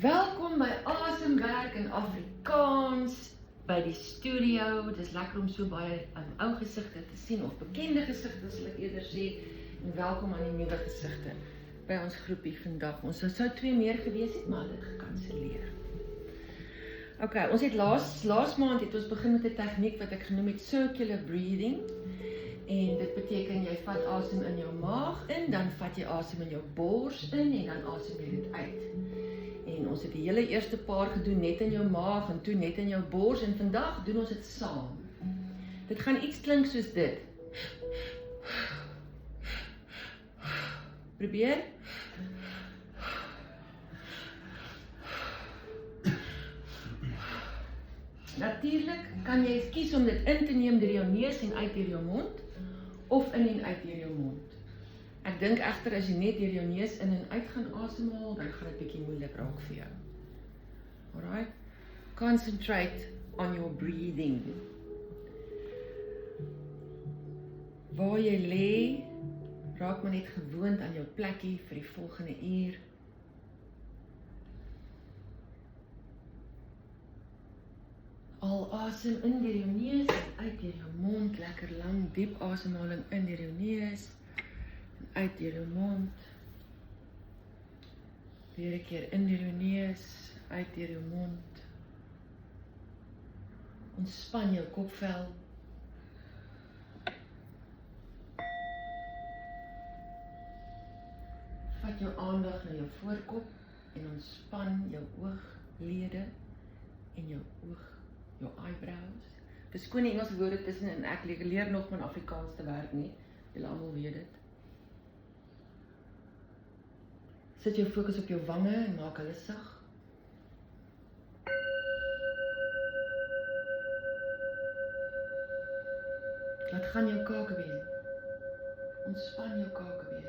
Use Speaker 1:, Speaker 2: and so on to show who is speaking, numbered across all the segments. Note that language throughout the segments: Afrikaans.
Speaker 1: Welkom by Asemwerk in Afrikaans, by die studio. Het is lekker om so baie ou gesigte te sien, of bekende gesigte sal ek eerder sê, en welkom aan die nuwe gesigte by ons groepie vandag. Ons sou 2 meer gewees het, maar dit gekanselleer. Ok, ons het laas maand het ons begin met 'n tegniek wat ek genoem het circular breathing. En dit beteken jy vat asem in jou maag in, dan vat jy asem in jou bors in en dan asem jy dit uit. En ons het die hele eerste paar gedoen net in jou maag en toe net in jou bors en vandag doen ons dit saam. Dit gaan iets klink soos dit. Probeer. Natuurlik kan jy kies om dit in te neem deur jou neus en uit deur jou mond, of in en uit deur jou mond. Ek dink egter as jy net deur jou neus in en uit gaan asemhaal, dan gaan dit bietjie moeilik raak vir jou. Alright? Concentrate on your breathing. Waar jy lê, raak maar net gewoond aan jou plekkie vir die volgende uur. Al asem in deur jou neus en uit deur jou mond, lekker lang, diep asemhaling in deur jou neus en uit deur jou mond. Weer 'n keer in deur jou neus, uit deur jou mond. Ontspan jou kopvel. Vat jou aandag na jou voorkop en ontspan jou ooglede en jou eyebrows. Verskoon die Engelse woorde tussenin, ek leer nog van Afrikaans te werk nie, julle almal weet dit. Sit jou fokus op jou wange en maak hulle sag. Laat gaan jou kakebeen. Ontspan jou kakebeen.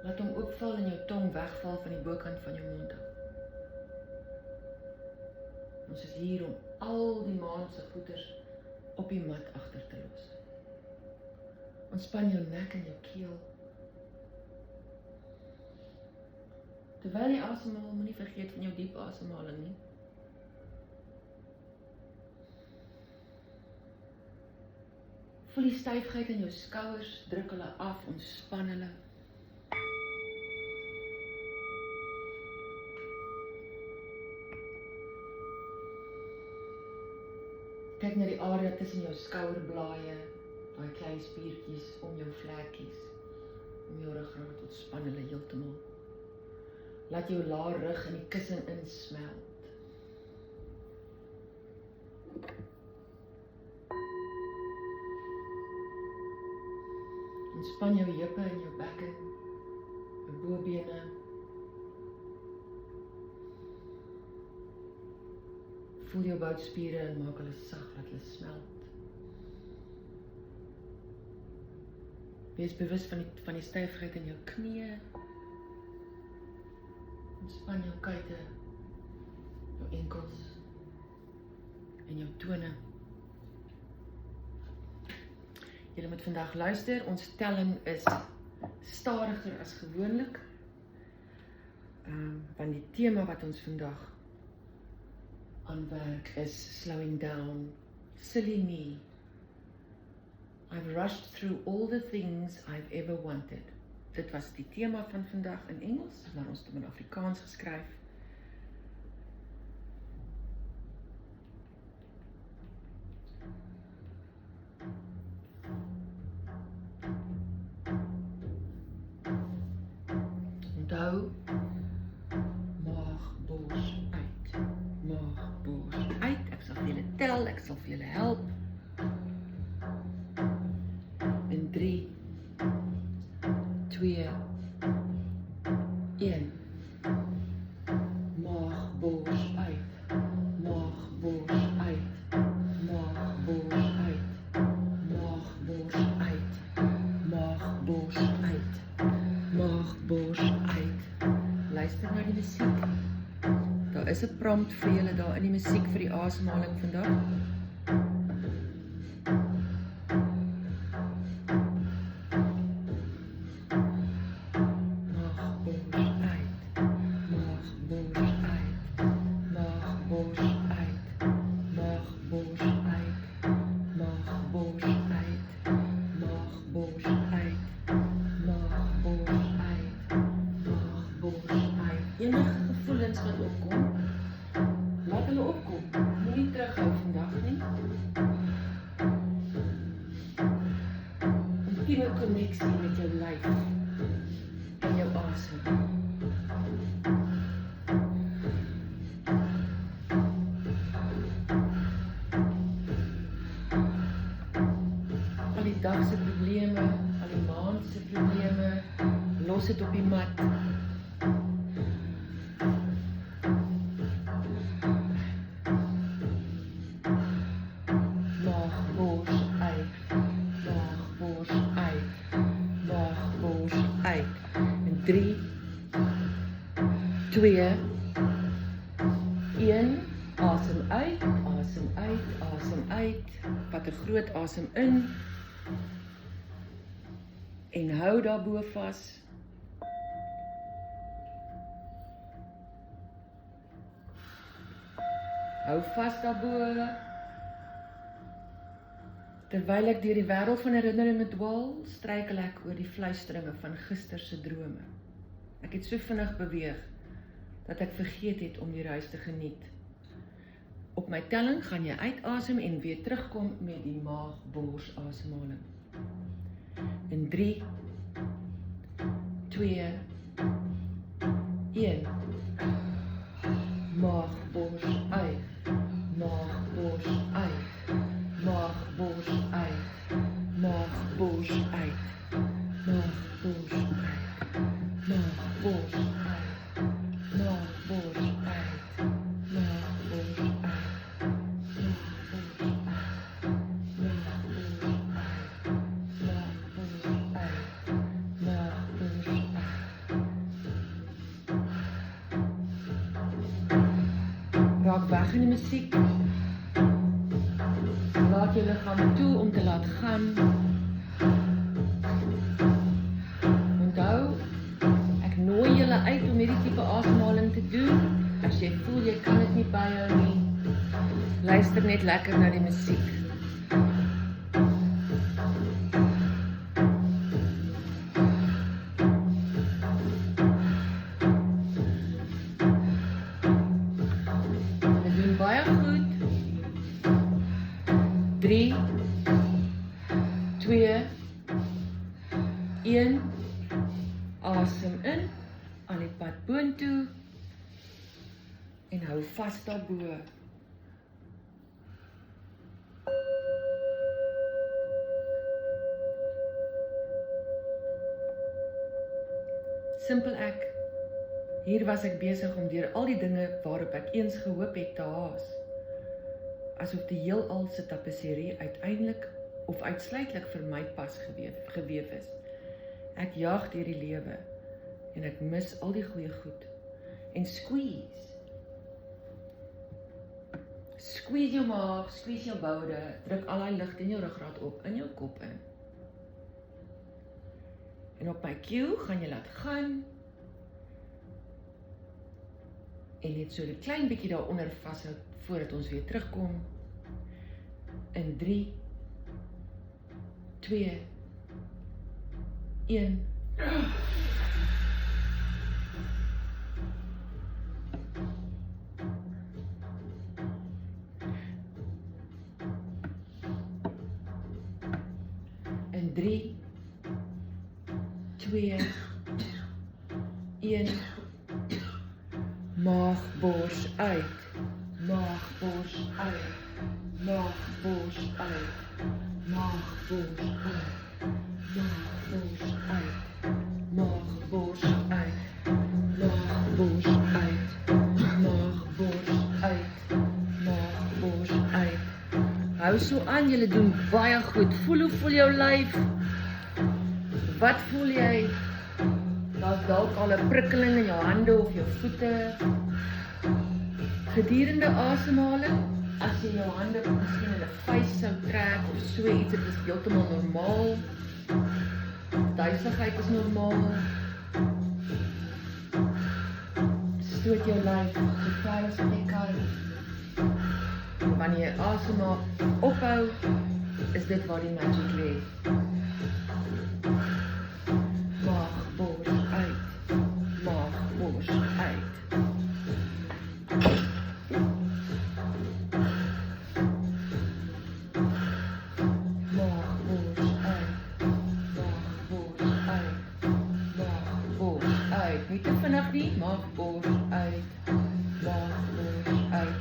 Speaker 1: Laat hom oopval en jou tong wegval van die bokant van jou mond af. Ons is hier om al die maandse goeders op die mat agter te los. Ontspan jou nek en jou keel. Terwyl jy asemhaal, moenie vergeet van jou diep asemhaling nie. Voel die styfheid in jou skouers, druk hulle af, ontspan hulle. Kyk na die area tussen jou skouerblaaie, daai klein spiertjies om jou vlekkies, om jou ruggraat, ontspan hulle heeltemal. Laat jou lae rug in die kussing insmelt. Ontspan jou heupe en jou bekken, jou bobene. Voel jou boutspiere en maak hulle sag, laat hulle smelt. Wees bewus van die styfheid in jou knieë. Ontspan jou kuite, jou enkels en jou tone. Julle moet vandag luister, ons telling is stadiger as gewoonlik. Want die tema wat ons vandag aanwerk is slowing down, silly me. I've rushed through all the things I've ever wanted. Dit was die tema van vandag in Engels, maar ons het hom in Afrikaans geskryf. Onthou, maag, bors uit. Maag, bors uit. Ek sal vir julle tel, ek sal vir julle help. In 3, 2, 1. Maag, bors uit. Maag, bors uit. Maag, bors uit. Maag, bors uit. Maag, bors uit. Maag, bors uit. Luister na die musiek. Daar is 'n prompt vir julle daar in die musiek vir die asemhaling vandag. Maag, bors uit. Maag, bors enige gevoelens wat opkom, laat hulle opkom. Moenie terughou vandag nie. Intieme konneksie met jou lyf en jou asem. Al die dag se probleme, al die maand se probleme, los dit op die mat. Maag, bors, uit. Maag, bors, uit. Maag, bors, uit. En 3, 2, 1. Asem uit, asem uit, asem uit. Vat 'n groot asem in. En hou daarbo vas. Hou vas daarbo. Terwyl ek deur die wêreld van herinneringe dwaal, struikel ek oor die fluisteringe van gister se drome. Ek het so vinnig beweeg dat ek vergeet het om die reis te geniet. Op my telling gaan jy uitasem en weer terugkom met die maag-bors asemhaling. In 3, 2, 1. Maag, bors, uit. Maag, bors, uit. Maag, bors, uit. Maag, bors, uit. Maag, bors, uit. Maag, bors, uit. Maag, bors, uit. Maag, bors, uit. Raak weg in die musiek. Laat jou liggaam toe om te laat gaan. Onthou, ek nooi julle uit om hierdie tipe asemhaling te doen. As jy voel jy kan dit nie byhou nie, luister net lekker na die musiek. Baie goed. 3, 2, 1. Asem in, aan die pad boontoe en hou vas daarbo. Simpel ek. Hier was ek besig om deur al die dinge waarop ek eens gehoop het te haas. Asof die heelal se tapisserie uiteindelik of uitsluitlik vir my pas geweef is. Ek jaag deur die lewe en ek mis al die goeie goed. En squeeze. Squeeze jou maag, squeeze jou boude, druk al die lug in jou ruggraat op, in jou kop in. En op my cue gaan jy laat gaan. En net so 'n klein bietjie daaronder vashou voordat ons weer terugkom. In 3, 2, 1. In 3, 2, 1. Maag, bors uit. Maag, bors uit. Maag, bors uit. Maag, bors uit. Maag, bors uit. Maag, bors uit. Maag, bors uit. Maag, bors uit. Maag, bors uit. Hou so aan, julle doen baie goed. Hoe voel jou lyf? Wat voel jy? Daar's dalk al 'n prikkeling in jou hande of jou voete. Gedurende asemhaling, as jy jou hande miskien in 'n vuis sou trek of so iets, dit is heeltemal normaal. Duiseligheid is normaal. Stoot jou lyf so ver as jy kan. Wanneer jy asemhaal ophou, is dit waar die magie lê. Maag, bors uit. Maag, bors bors uit. Maag, bors uit. Maag, bors uit. Maag, bors uit. Nie te vinnig nie, maag, bors uit. Maag, bors uit.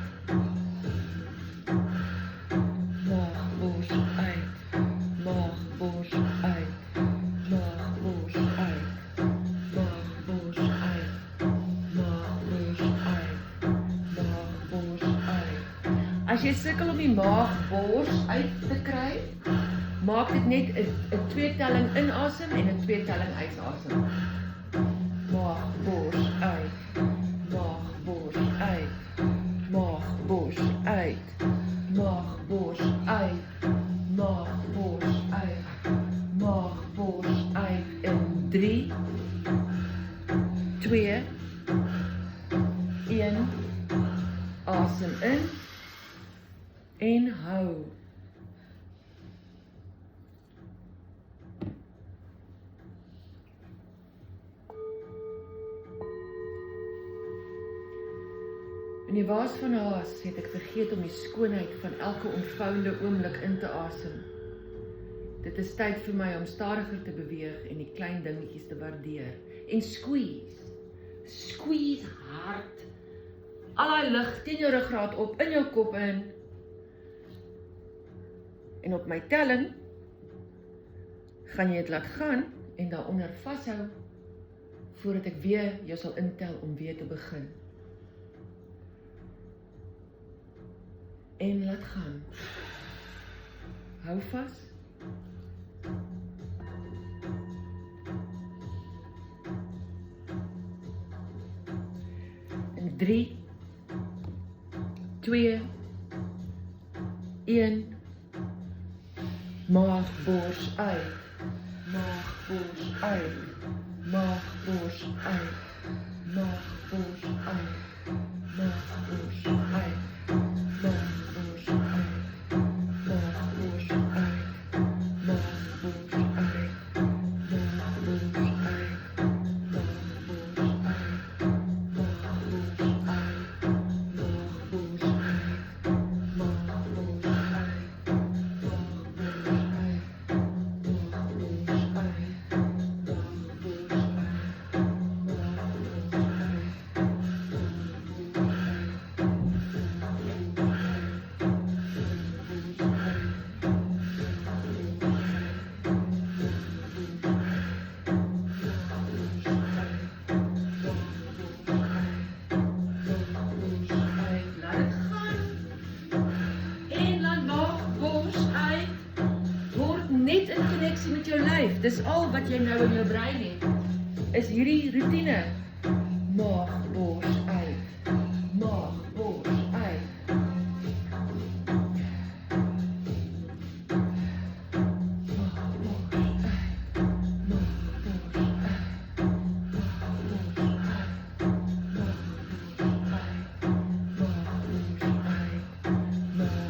Speaker 1: Maag, bors uit. Maag, bors uit. Maag, bors uit. Maag, bors uit. Maag, bors uit. Maag, bors uit. As jy sukkel om die maagbors uit te kry, maak dit net 'n tweetelling inasem en 'n tweetelling uitasem. Maagbors uit. Maagbors uit. Maagbors uit. Maagbors uit. Maagbors uit. Maagbors uit in 3 2 1 asem in en hou. In die waas van haas het ek vergeet om die skoonheid van elke ontvouende oomblik in te asem. Dit is tyd vir my om stadiger te beweeg en die klein dingetjies te waardeer. En squeeze hard. Al daai lug teen jou ruggraat op, in jou kop in. En op my telling, gaan jy dit laat gaan en daaronder vashou, voordat ek weer jou sal intel om weer te begin. En laat gaan. Hou vas. In 3 2 1 maagbors uit. Maagbors uit. Maagbors uit. Maagbors uit. Maagbors uit. Maagbors uit. Maagbors uit. Maagbors uit. Maagbors uit. Maagbors uit. Maagbors uit. Maagbors uit. Maagbors uit. Dis al wat jy nou in jou brein het, is hierdie routine. Maagbors uit. Maagbors uit. Maagbors uit. Maagbors uit. Maagbors uit. Maagbors uit.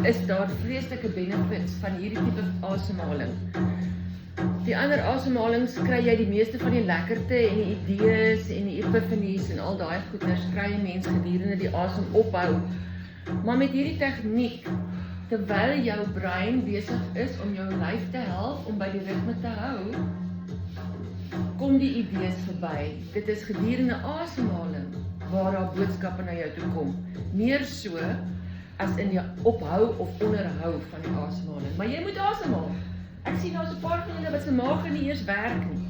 Speaker 1: Is daar vreeslike benefits van hierdie tipe asemhaling. Die ander asemhalings kry jy die meeste van die lekkerte en die idees en die epifanies en al daai goeders kry jy mens gedurende die asem ophou. Maar met hierdie tegniek, terwyl jou brein besig is om jou lyf te help om by die ritme te hou, kom die idees verby. Dit is gedurende asemhaling waar daar boodskappe na jou toe kom. Meer so as in die ophou of onderhou van die asemhaling. Maar jy moet asemhaal. Ek sien daar's 'n paar van julle wat se maag nie eers werk nie.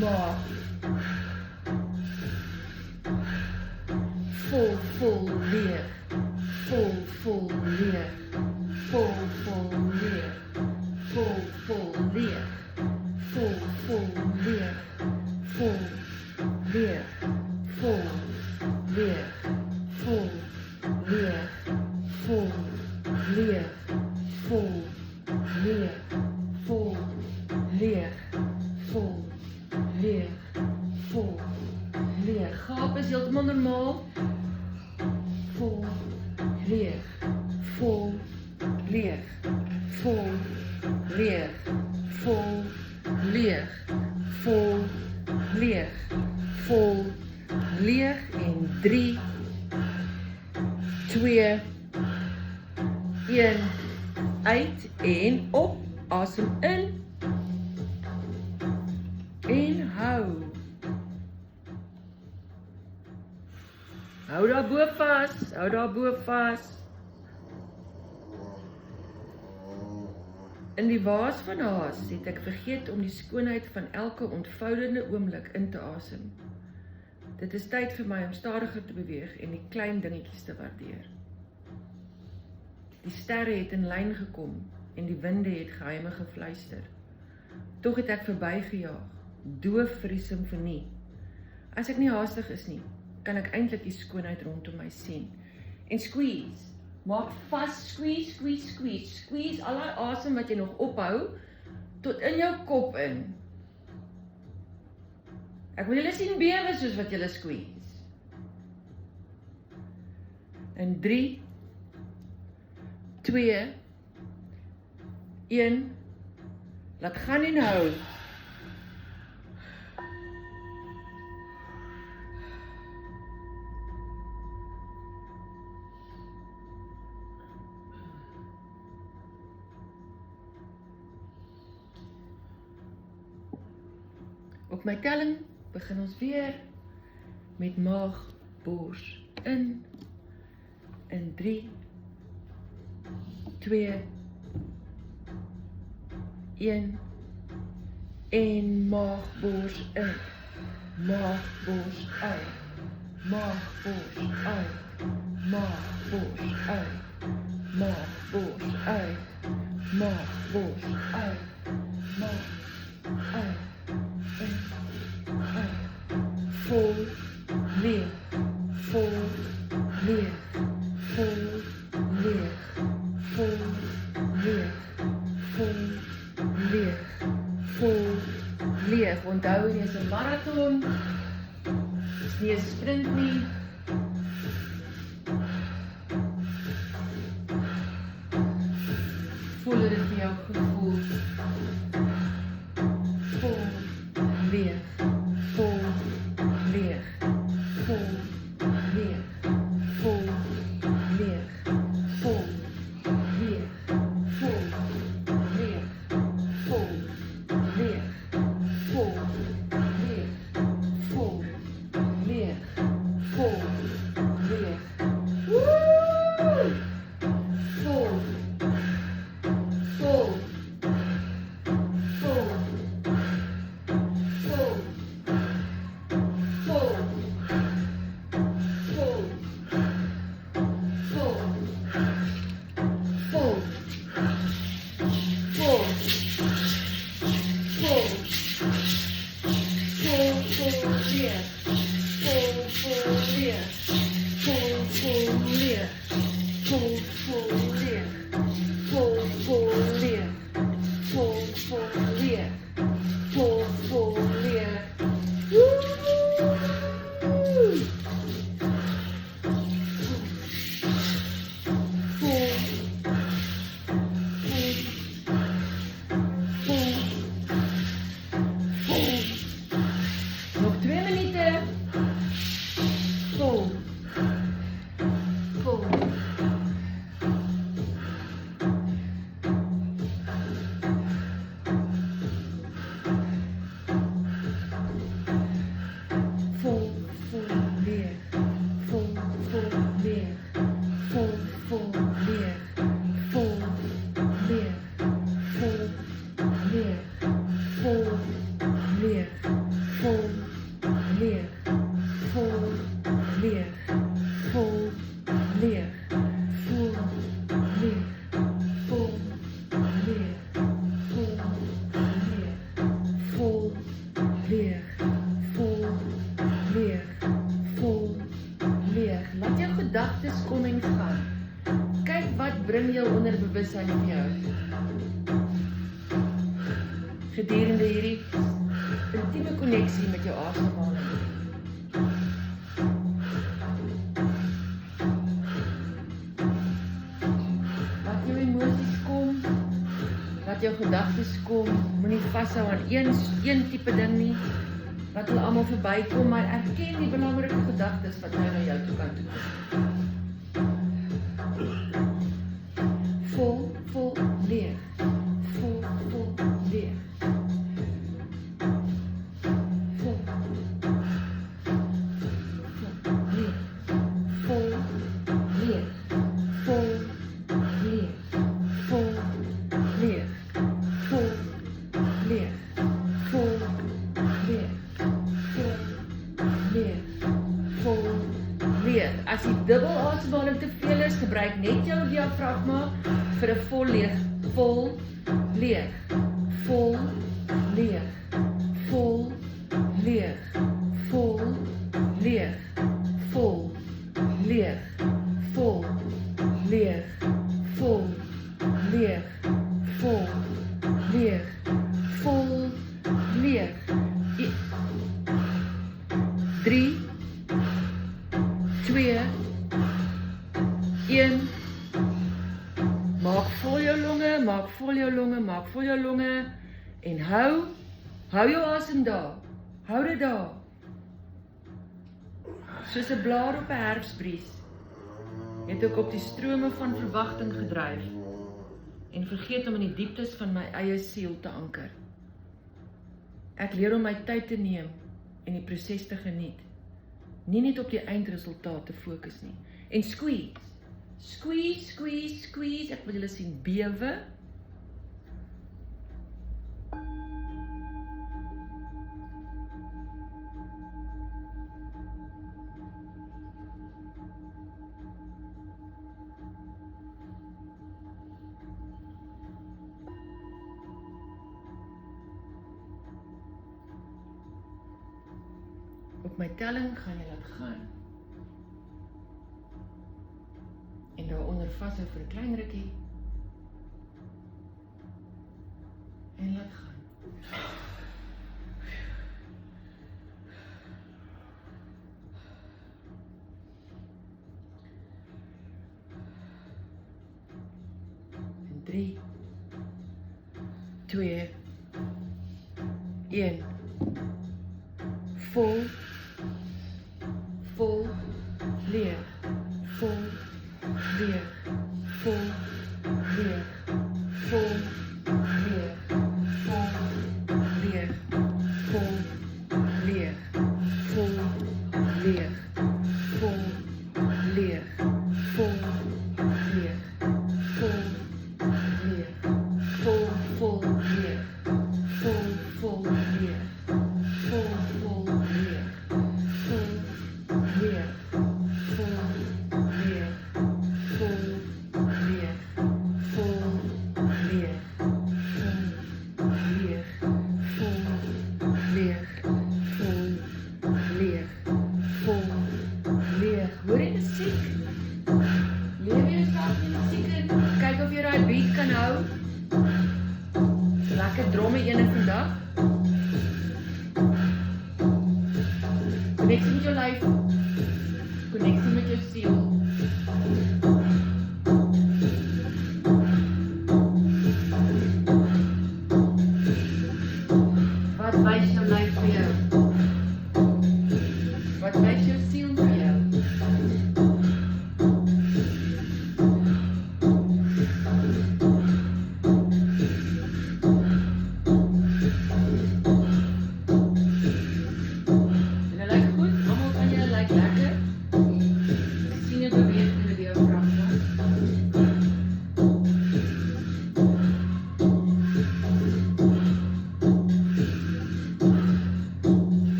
Speaker 1: Maar vol leeg. Vol leeg. Vol leeg. vol, leeg. Vol, leeg. Vol, leeg. Vol, leeg. Vol, leeg. Vol, leeg. Vol, leeg. Vol, leeg. Vol, leeg. Vol, leeg. Gaap is heeltemal normaal. Vol, leeg. Vol, leeg. Vol, leeg. Vol, leeg. Vol, leeg. Vol, leeg. En 3, 2, 1, uit en op. Asem in. En hou. Hou daar bo vas, hou daar bo vas. In die waas van haas het ek vergeet om die skoonheid van elke ontvoudende oomblik in te asem. Dit is tyd vir my om stadiger te beweeg en die klein dingetjies te waardeer. Die sterre het in lyn gekom en die winde het geheime gefluister. Tog het ek verbygejaag, doof vir die simfonie. As ek nie haastig is nie, kan ek eintlik die skoonheid rondom my sien. En squeeze, maak vas, squeeze, squeeze, squeeze, squeeze al die asem wat jy nog ophou, tot in jou kop in. Ek wil julle sien bewe soos wat julle squeeze. En 3, 2, 1, laat gaan en hou. Op my telling begin ons weer met maag, bors in 3, 2, 1 en maag, bors in, maag, bors uit, maag, bors uit, maag, bors uit, maag, bors uit, maag, bors uit, maag, uit. Vol, leeg, vol, leeg, vol, leeg, vol, leeg, vol, leeg, vol, leeg. Onthou, dit is 'n marathon, dit is nie 'n sprint nie. Voel dit vir jou gevoel. Vol, leeg, vol, leeg, vol, leeg, vol, leeg, vol, leeg, vol, leeg, vol, leeg, vol, leeg, vol, leeg, vol, leeg. Woe! Vol, vol, vol. Nog 2 minuten. Vol. Vol. Vol, vol, leeg. Vol, vol, leeg. Vol, vol, leeg. Vol, leeg. Vol, leeg. Vol, leeg. Vol, leeg. Vol, leeg. Vol, leeg. Vol, leeg. Vol, leeg. bewustzijn op jou. Gedurende hierdie intieme connectie met jou asemhaling. Laat jou emoties kom, laat jou gedagtes kom, moenie vashou aan een type ding nie. Laat hulle allemaal verbykom, maar erken die belangrike gedagtes wat nou na jou toe kan toekom. Vol, leeg. Vol, leeg. Vol, leeg. Vol, leeg. Vol, leeg. Vol, leeg. Vol, leeg. Vol, leeg. Leeg, vol, leeg. As die dubbel asemhaling te veel is, gebruik net jou diafragma vir 'n vol leeg, vol, leeg, vol, leeg, vol, leeg, vol, leeg, vol, leeg, vol, leeg, vol, leeg, vol, leeg, vol, leeg. 3, 2, 1. Maak vol jou longe, maak vol jou longe, maak vol jou longe. En hou jou asem daar. Hou dit daar. Soos 'n blaar op 'n herfsbries. Het ek op die strome van verwagting gedryf. En vergeet om in die dieptes van my eie siel te anker. Ek leer om my tyd te neem en die proses te geniet. Nie net op die eindresultaat te fokus nie. En squeeze. Squeeze, squeeze, squeeze. Ek wil julle sien bewe. Op my telling gaan jy laat gaan. En daaronder vashou vir 'n klein rukkie. En laat gaan. En 3, 2, 1. Vol, leeg, vol, leeg, vol, leeg, vol, leeg, vol, leeg, vol, leeg, vol, leeg, vol, leeg, vol, leeg, vol, leeg, vol, leeg, vol, leeg. Hoor die musiek? Leef jy saam met die musiek en kyk of jy daai beat kan hou. Lekker dromme ene vandag. Connectie met jou lyf. Connectie met jou siel. Wat wys jou lyf vir jou? Wat wys jou siel vir jou?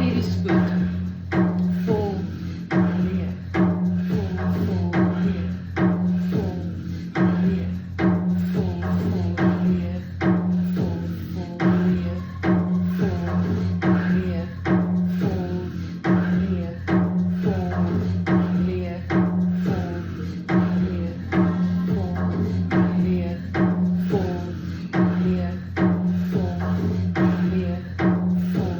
Speaker 1: in hierdie spoed. Vol leeg. Vol leeg. Vol leeg. Vol leeg. Vol leeg. Vol leeg. Vol leeg. Vol leeg. Vol leeg. Vol leeg. Vol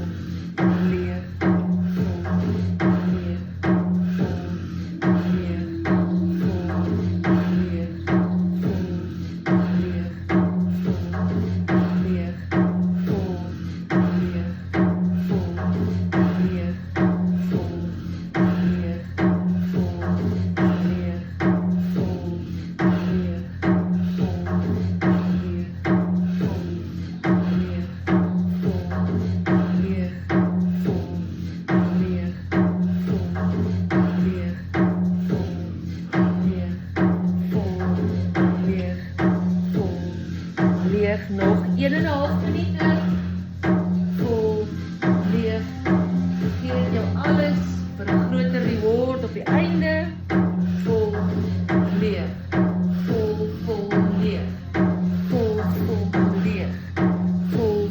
Speaker 1: leeg. Nog 1,5 minute. Vol leeg. Geef jou alles vir 'n groter reward op die einde. Vol leeg. Vol leeg. Vol leeg. Vol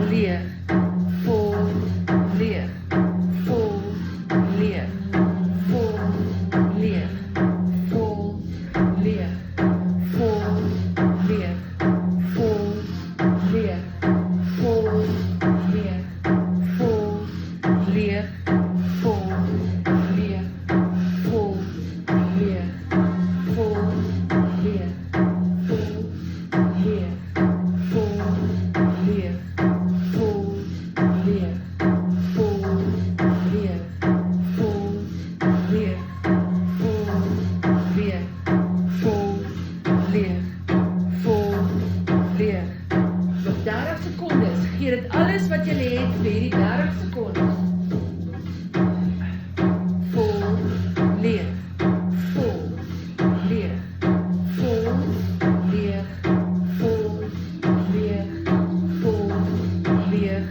Speaker 1: leeg. Vol leeg. Vol leeg. Vol leeg. Vol leeg. Vol leeg. Vol leeg, vol leeg, vol leeg, vol leeg, vol leeg, vol leeg, vol leeg, vol leeg, vol leeg, vol leeg, vol leeg, vol leeg, vol leeg, vol leeg. Nog 30 secondes. Gee dit alles wat jy het vir hierdie 30 secondes. Vol leeg. Vol leeg. Vol leeg. Vol leeg. Vol leeg.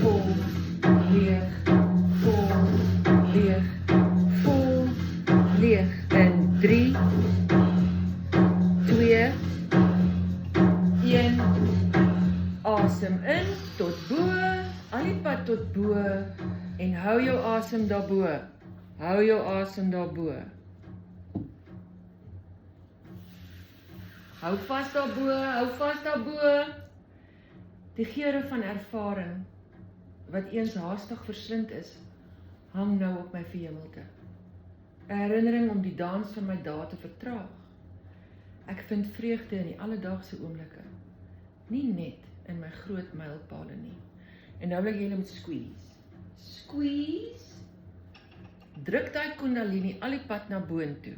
Speaker 1: Vol leeg. Vol leeg. Vol leeg. En 3, 2, 1. Asem in tot bo, al die pad tot bo en hou jou asem daarbo. Hou jou asem daarbo. Hou vas daarbo, hou vas daarbo. Die geure van ervaring wat eens haastig verslind is, hang nou op my verhemelte. 'n Herinnering om die dans van my dae te vertraag. Ek vind vreugde in die alledaagse oomblikke, nie net in my groot mylpale nie. En nou wil ek julle moet squeeze. Squeeze. Druk daai kundalini al die pad na boontoe.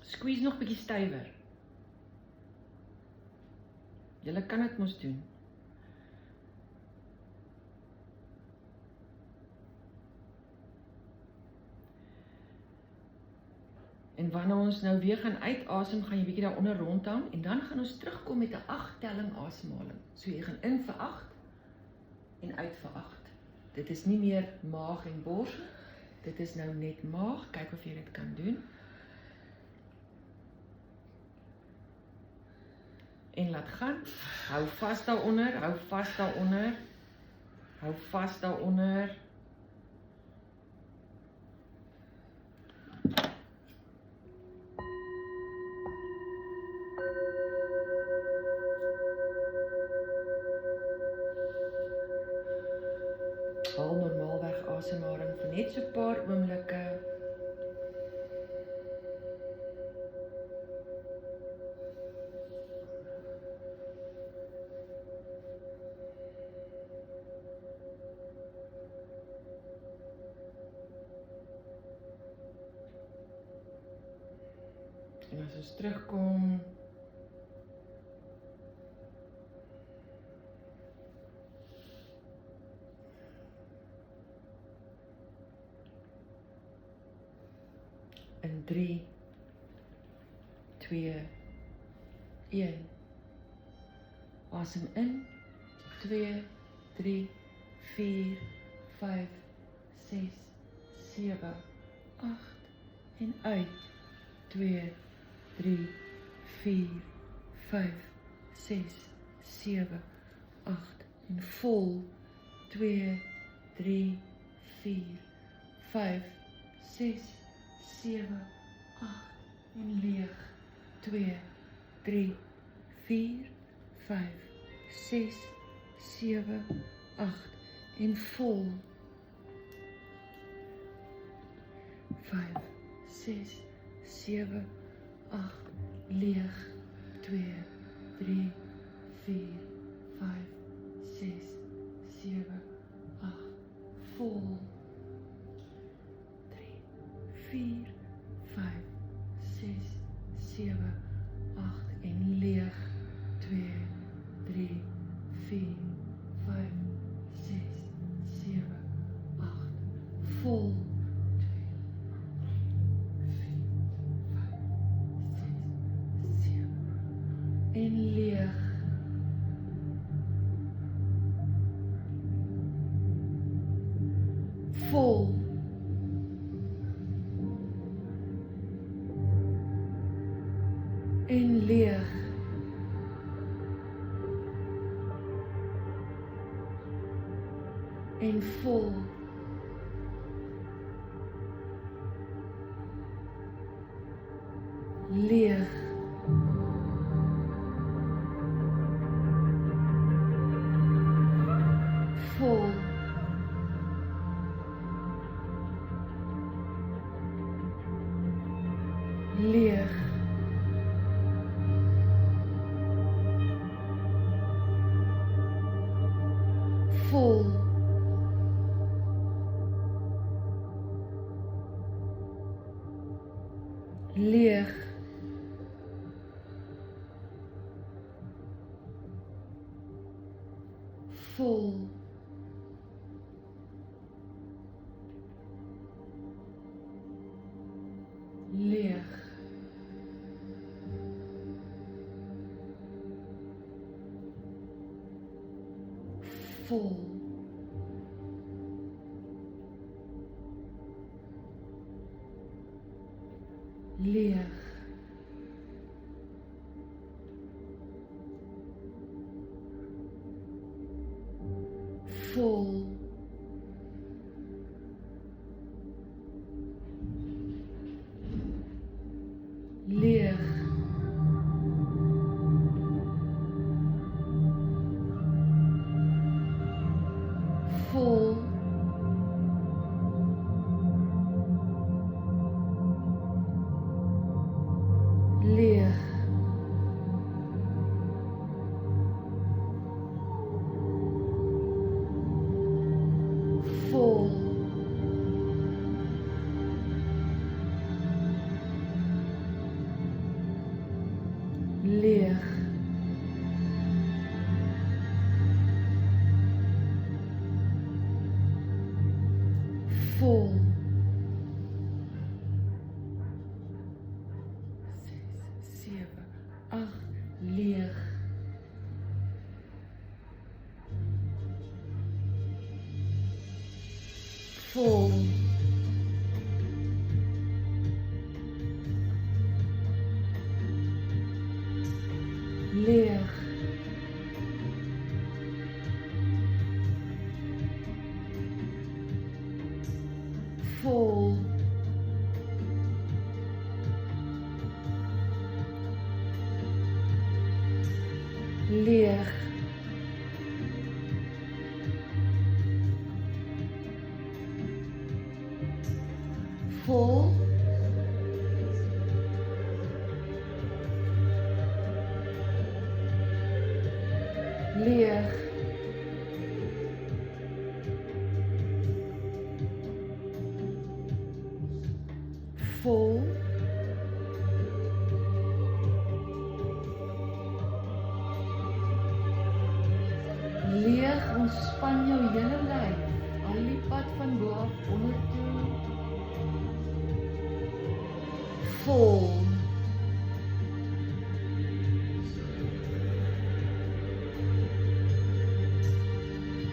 Speaker 1: Squeeze nog bietjie stywer. Julle kan dit mos doen. En wanneer ons nou weer gaan uitasem, gaan jy bietjie daaronder rondhang en dan gaan ons terugkom met 'n 8 telling asemhaling. So jy gaan in vir 8 en uit vir 8. Dit is nie meer maag en bors nie. Dit is nou net maag. Kyk of jy dit kan doen. En laat gaan. Hou vas daaronder, hou vas daaronder. Hou vas daaronder. Haal normaalweg asemhaling vir net so 'n paar oomblikke. En as ons terugkom, 3, 2, 1. Asem in, 2, 3, 4, 5, 6, 7, 8 en uit, 2, 3, 4, 5, 6, 7, 8 en vol, 2, 3, 4, 5, 6, 7, 8 en leeg, 2, 3, 4, 5, 6, 7, 8 en vol, 5, 6, 7, 8, leeg, 2, 3, 4, 5, 6, 7, 8, vol, 3, 4, 5, 6, 7, 8 en leeg, 2, 3, 4, 5, 6, 7, 8, vol, en leeg. Vol. En leeg. En vol. Leeg. Vol. Leeg. Vol. Leeg. Vol. Leeg. Vol. Leeg. Vol. Leeg. Vol. Leeg. Vol. Leeg. Vol. 6, 7, 8, leeg. Vol. Leeg. Vol. Leeg. Vol. Leeg. Vol. Leeg, ontspan jou hele lyf, al die pad van bo af onder toe. vol,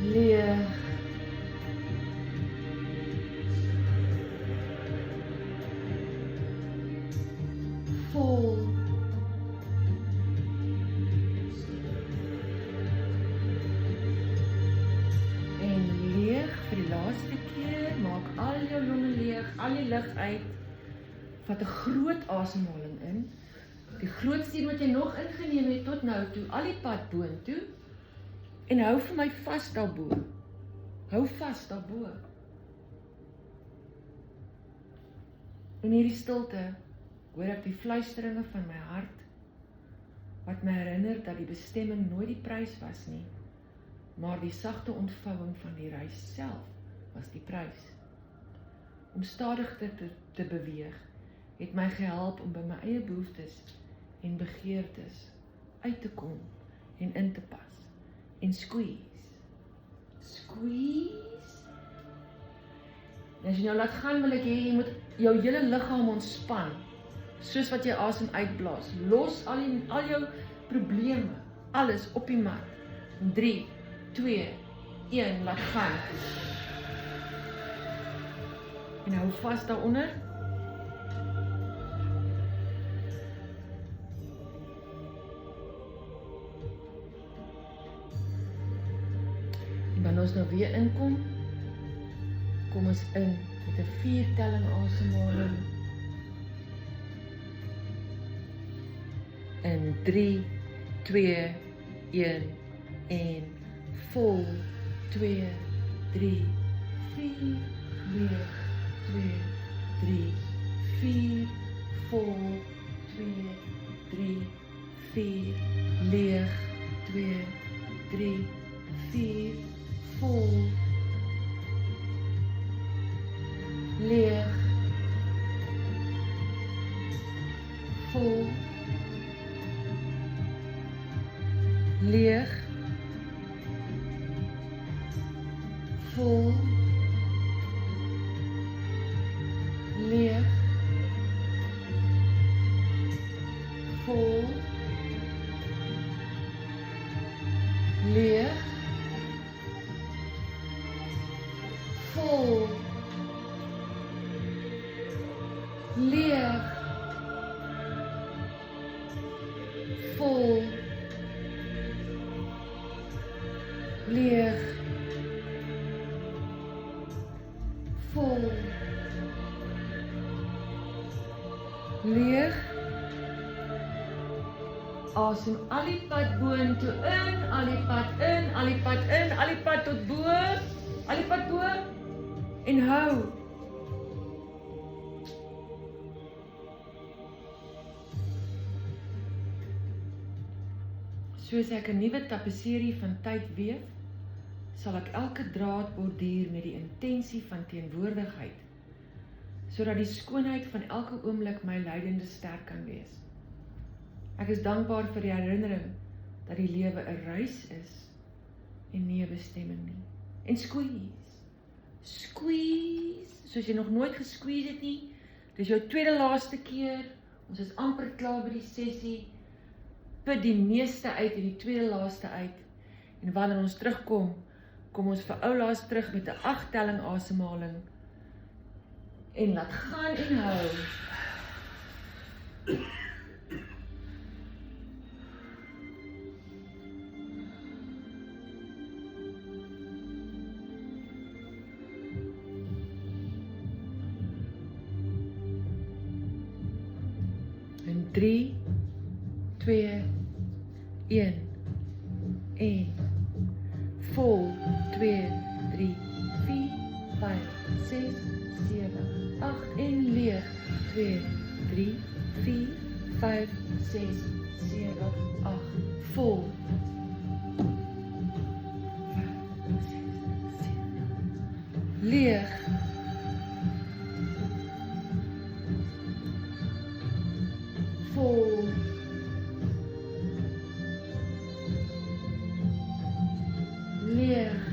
Speaker 1: leeg, vol, en leeg vir die laaste keer. Maak al jou longe leeg, al die lug uit. Vat 'n groot asemhaling in. Die grootste een wat jy nog ingeneem het tot nou toe, al die pad boontoe. En hou vir my vas daarbo. Hou vas daarbo. In hierdie stilte hoor ek die fluisteringe van my hart, wat my herinner dat die bestemming nooit die prys was nie, maar die sagte ontvouing van die reis self was die prys. Om stadig te beweeg, het my gehelp om by my eie behoeftes en begeertes uit te kom en in te pas. En squeeze. Squeeze. En as jy nou laat gaan, wil ek hê jy moet jou hele liggaam ontspan, soos wat jy asem uitblaas. Los al jou probleme, alles op die mat. 3, 2, 1, laat gaan. En hou vas daaronder. En wanneer ons nou weer inkom, kom ons in met 'n 4-telling asemhaling. In 3, 2, 1 en vol 2, 3, 4, leeg 2, 3, 4, vol 2, 3, 4, leeg 2, 3, 4, vol, leeg, vol, leeg, vol, leeg, vol, leeg, vol, leeg, vol, leeg, vol, leeg. Asem al die pad boontoe in, al die pad in, al die pad in, al die pad tot bo, al die pad bo, en hou. Soos ek 'n nuwe tapisserie van tyd weef, sal ek elke draad borduur met die intensie van teenwoordigheid, sodat die skoonheid van elke oomblik my leidende ster kan wees. Ek is dankbaar vir die herinnering dat die lewe 'n reis is en nie 'n bestemming nie. En squeeze, squeeze, soos jy nog nooit gesqueeze het nie. Dis jou tweede laaste keer. Ons is amper klaar by die sessie. Put die meeste uit en die tweede laaste uit. En wanneer ons terugkom, kom ons vir oulaas terug met 'n 8-telling asemhaling. En laat gaan en hou. En 3, 2, 1 en vol 2, 3, 4, 5, 6, 7, 8 en leeg 2, 3, 4, 5, 6, 7, 8 vol 5, 6, 7 leeg vol leeg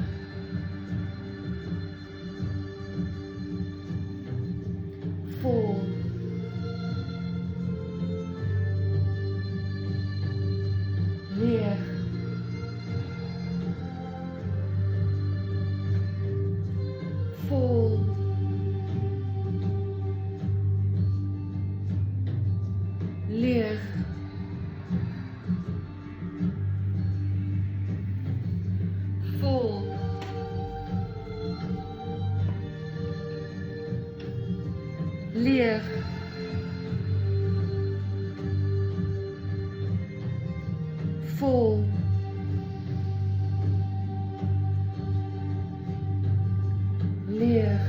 Speaker 1: vol vol, leeg, vol, leeg, vol, leeg,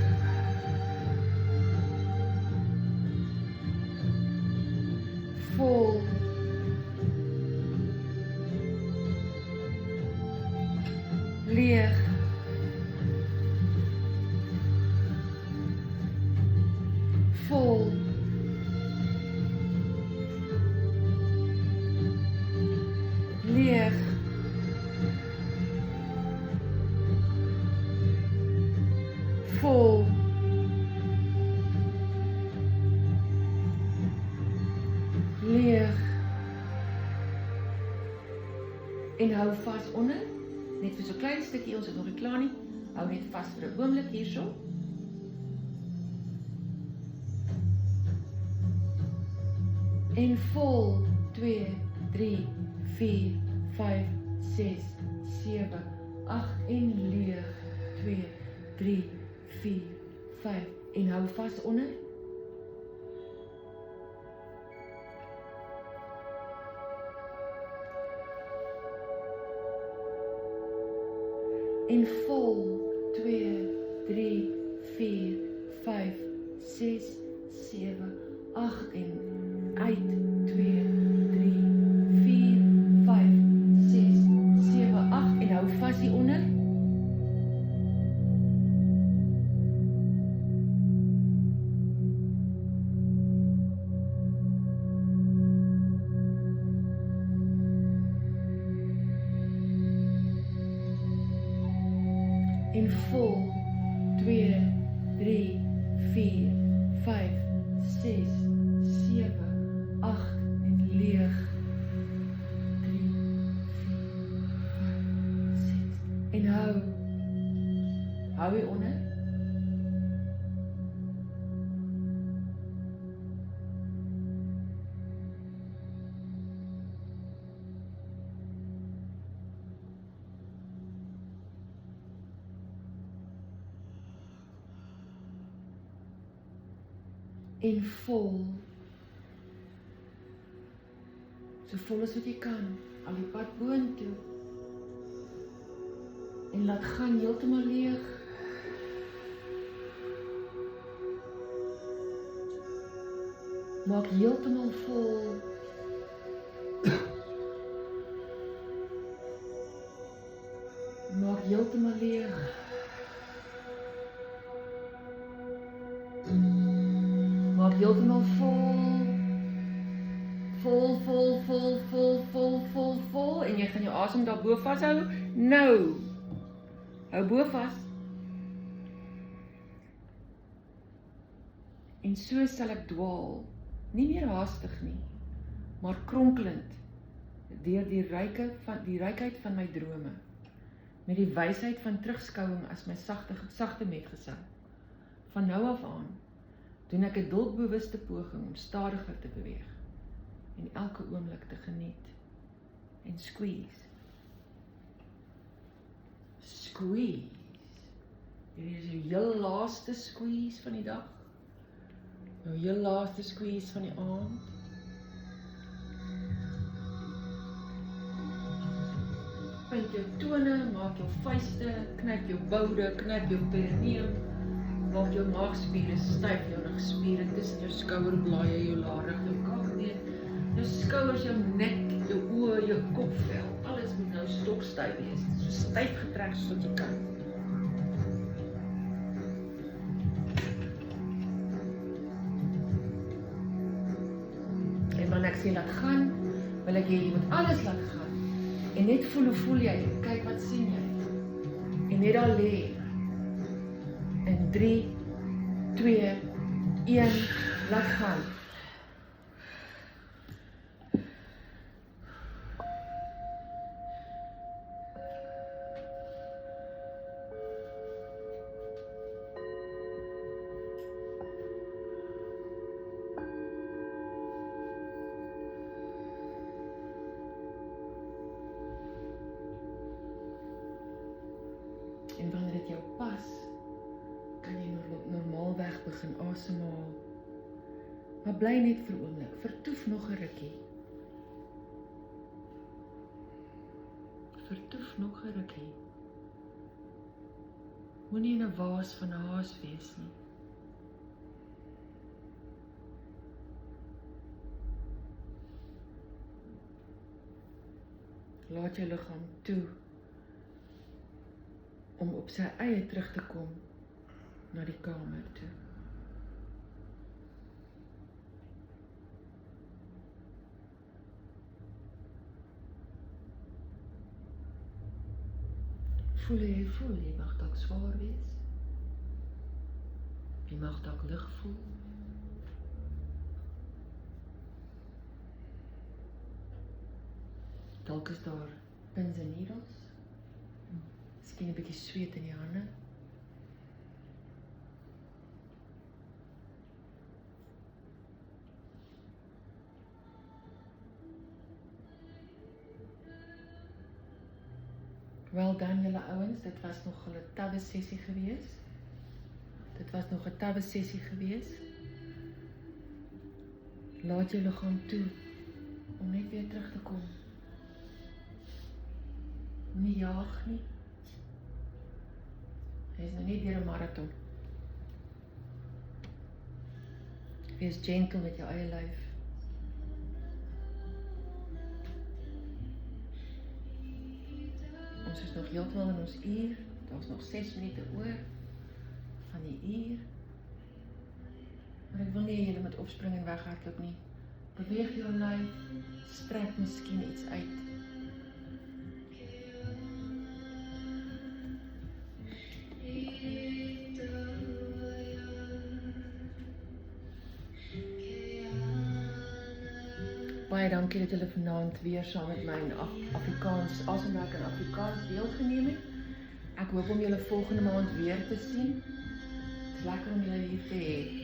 Speaker 1: vol, leeg, vol, leeg, vol, leeg, en hou vas onder, net vir so klein stukkie, ons het nog nie klaar nie, hou net vas vir 'n oomblik hierso, en vol, 2, 3, 4, 5, 6, 7, 8, en leeg, 2, 3, 4, 5, en hou vas onder, en vol, 2, 3, 4, 5, 6, 7, 8, en uit, 2, 3, 4, 5, 6, 7, 8, en hou vas hieronder, en vol, 2, 3, 4, 5, 6, 7, 8, en leeg, 3, 4, 5, 6, en hou hieronder, en vol, so vol as wat jy kan, al die pad boontoe, en laat gaan heeltemal leeg, maak heeltemal vol, maak heeltemal leeg, maak heeltemal vol, vol, vol, vol, vol, vol, vol, vol, en jy gaan jou asem daarbo vashou, nou, hou bo vas, en so sal ek dwaal, nie meer haastig nie, maar kronkelend, deur die rykheid van my drome, met die wysheid van terugskouing as my sagte metgesel. Van nou af aan, doen ek 'n doelbewuste poging om stadiger te beweeg, en elke oomblik te geniet, en squeeze. Squeeze. Hier is jou heel laaste squeeze van die dag, jou heel laaste squeeze van die aand. Punt jou tone, maak jou vuiste, knyp jou boude, knyp jou perineum, maak jou maagspiere styf, jou rugspiere tussen jou skouerblaaie, jou larig, jou kaakbeen, jou skouers, jou nek, jou oë, jou kopvel, alles moet nou stokstyf wees, so styf getrek soos wat jy kan. En wanneer ek sê laat gaan, wil ek jy moet alles laat gaan. En net voel jy, kyk wat sien jy. En net daar lê. En 3, 2, 1, laat gaan. begin asemhaal. Maar bly net vir 'n oomblik, vertoef nog 'n rukkie. Vertoef nog 'n rukkie. Moenie in 'n waas van haas wees nie. Laat jou liggaam toe om op sy eie terug te kom na die kamer toe. Voel jy mag dalk swaar wees. Jy mag dalk lig voel. Dalk is daar pins en needles. Miskien 'n bietjie sweet in die hande. Wel dan julle ouens, dit was nog 'n tawwe sessie gewees. Laat jou liggaam toe om net weer terug te kom. Nie jaag nie. Hy is nou nie deur 'n marathon. Wees gentle met jou eie lyf. Ons is nog heeltemal in ons uur. Daar's nog 6 minute oor van die uur. Maar ek wil nie julle met opspring en weghardloop nie. Beweeg jou lyf, strek miskien iets uit. Baie dankie dat julle vanaand weer saam met my in Afrikaans, asemwerk in Afrikaans deelgeneem het. Ek hoop om julle volgende maand weer te sien. Het is lekker om julle hier te hê.